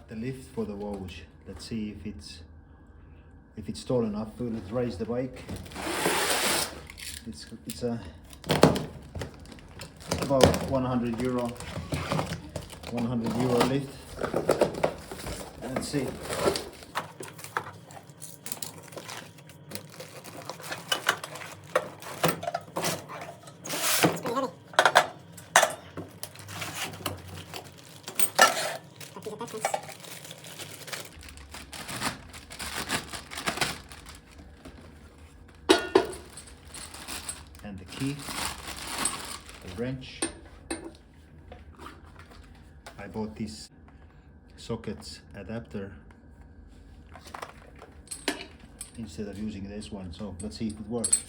have the lift for the Voge. Let's see if it's tall enough. Let's raise the bike. It's about 100 euro lift. Let's see. And the key, the wrench. I bought this sockets adapter instead of using this one, so let's see if it works.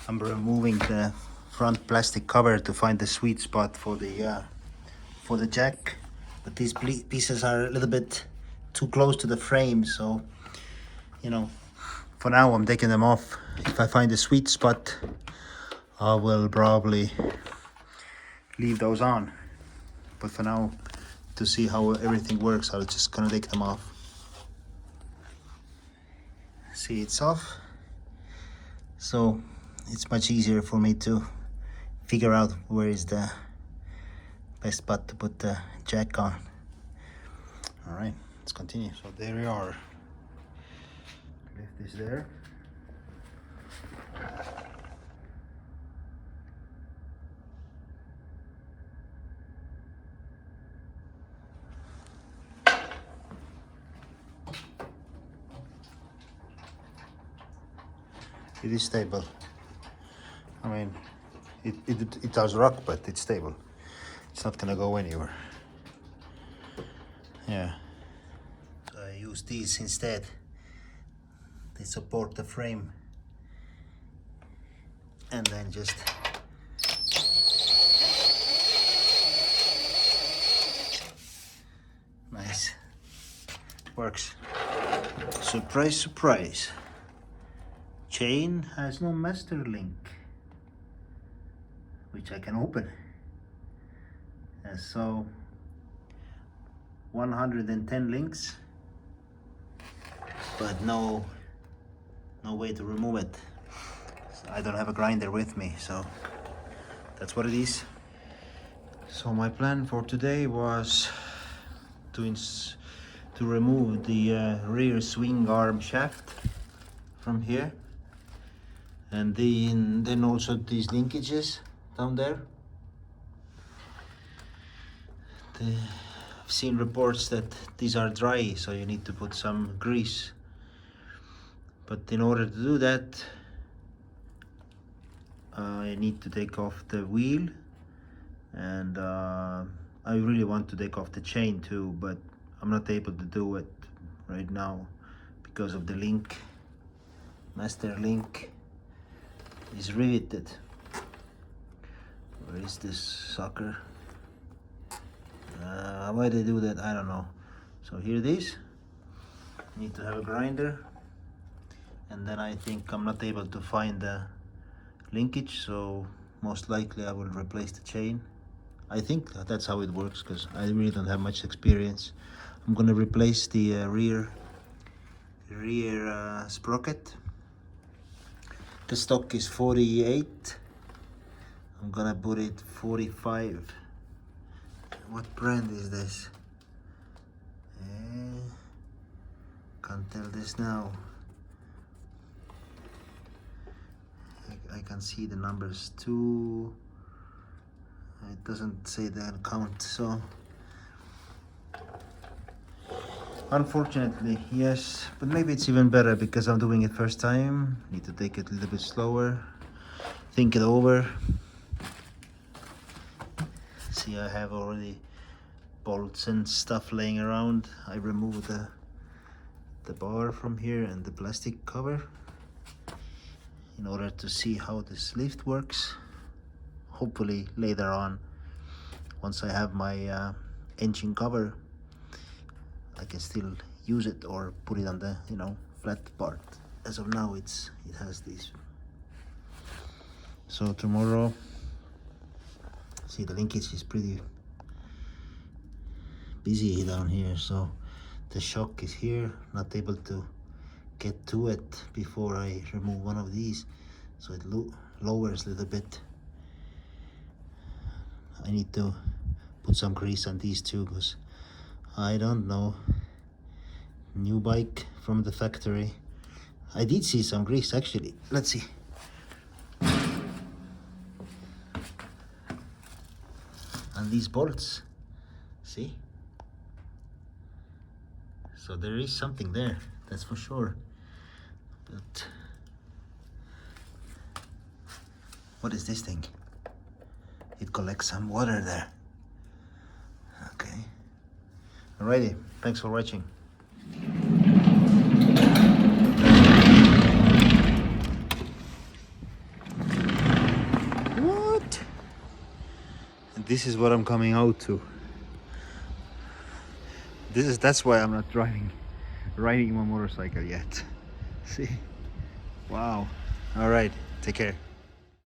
I'm removing the front plastic cover to find the sweet spot for the jack, but these pieces are a little bit too close to the frame, so you know, for now I'm taking them off. If I find the sweet spot, I will probably leave those on, but for now, to see how everything works, I'm just gonna take them off. See, it's off, so it's much easier for me to figure out where is the best spot to put the jack on. All right, let's continue. So there we are. Lift this there. It is stable. I mean, it does rock, but it's stable. It's not gonna go anywhere. Yeah. So I use these instead. They support the frame. And then just nice. Works. Surprise, surprise. Chain has no master link, which I can open. And so 110 links, but no way to remove it. So I don't have a grinder with me, so that's what it is. So my plan for today was to remove the rear swing arm shaft from here. And then also these linkages down there. I've seen reports that these are dry, so you need to put some grease. But in order to do that, I need to take off the wheel, and I really want to take off the chain too, but I'm not able to do it right now because of the link. Master link is riveted. Where is this sucker? Why they do that, I don't know. So here it is. Need to have a grinder, and then I think I'm not able to find the linkage, so most likely I will replace the chain. I think that's how it works, because I really don't have much experience. I'm gonna replace the rear sprocket. The stock is 48. I'm gonna put it 45. What brand is this? Can't tell this now. I can see the numbers too. It doesn't say the count, so unfortunately, yes, but maybe it's even better because I'm doing it first time. Need to take it a little bit slower, think it over. See, I have already bolts and stuff laying around. I removed the the bar from here and the plastic cover in order to see how this lift works. Hopefully later on, once I have my engine cover, I can still use it or put it on the, you know, flat part. As of now, it has this. So tomorrow, see, the linkage is pretty busy down here, so the shock is here, not able to get to it before I remove one of these, so it lowers a little bit. I need to put some grease on these too, because I don't know, new bike from the factory. I did see some grease actually. Let's see. And these bolts, see? So there is something there, that's for sure. But what is this thing? It collects some water there. Okay. Alrighty, thanks for watching. What? And this is what I'm coming out to. That's why I'm not riding my motorcycle yet. See? Wow. All right, take care.